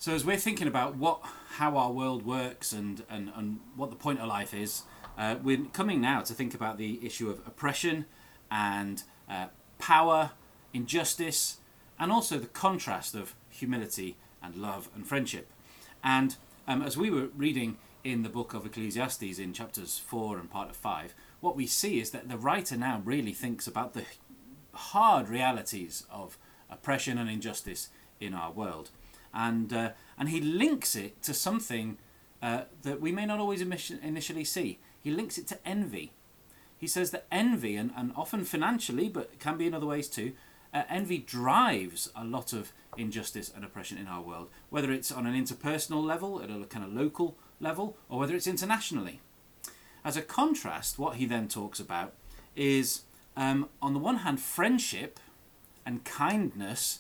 So as we're thinking about how our world works and what the point of life is, we're coming now to think about the issue of oppression and power, injustice, and also the contrast of humility and love and friendship. And as we were reading in the book of Ecclesiastes in chapters 4 and part of 5, what we see is that the writer now really thinks about the hard realities of oppression and injustice in our world. And he links it to something that we may not always initially see. He links it to envy. He says that envy, and often financially, but it can be in other ways too, envy drives a lot of injustice and oppression in our world, whether it's on an interpersonal level, at a kind of local level, or whether it's internationally. As a contrast, what he then talks about is, on the one hand, friendship and kindness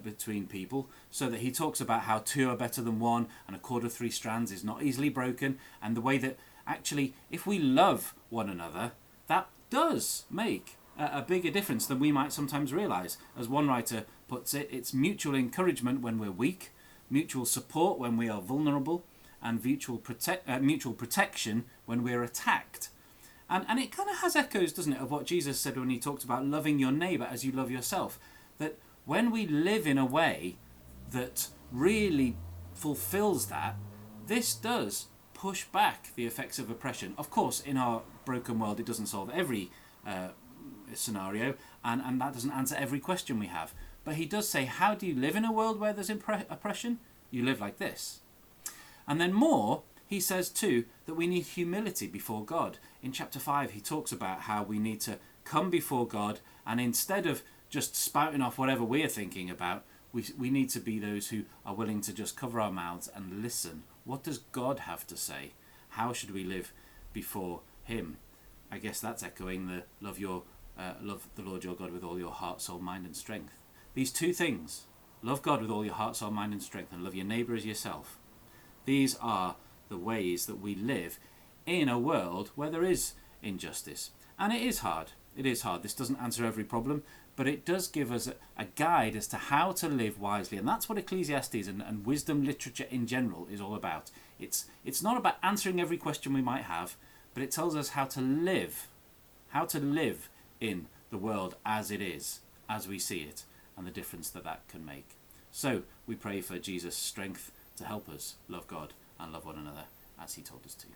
between people, so that he talks about how two are better than one and a cord of three strands is not easily broken, and the way that actually if we love one another, that does make a bigger difference than we might sometimes realise. As one writer puts it, it's mutual encouragement when we're weak, mutual support when we are vulnerable, and mutual protection when we're attacked. And it kind of has echoes, doesn't it, of what Jesus said when he talked about loving your neighbour as you love yourself. That when we live in a way that really fulfills that, this does push back the effects of oppression. Of course, in our broken world, it doesn't solve every scenario, and that doesn't answer every question we have. But he does say, how do you live in a world where there's oppression? You live like this. And then more, he says too that we need humility before God. In chapter 5, he talks about how we need to come before God, and instead of just spouting off whatever we're thinking about, we need to be those who are willing to just cover our mouths and listen. What does God have to say? How should we live before him? I guess that's echoing the love the Lord your God with all your heart, soul, mind and strength. These two things, love God with all your heart, soul, mind and strength, and love your neighbour as yourself. These are the ways that we live in a world where there is injustice. And it is hard. It is hard. This doesn't answer every problem, but it does give us a guide as to how to live wisely. And that's what Ecclesiastes and wisdom literature in general is all about. It's not about answering every question we might have, but it tells us how to live in the world as it is, as we see it, and the difference that can make. So we pray for Jesus' strength to help us love God and love one another as he told us to.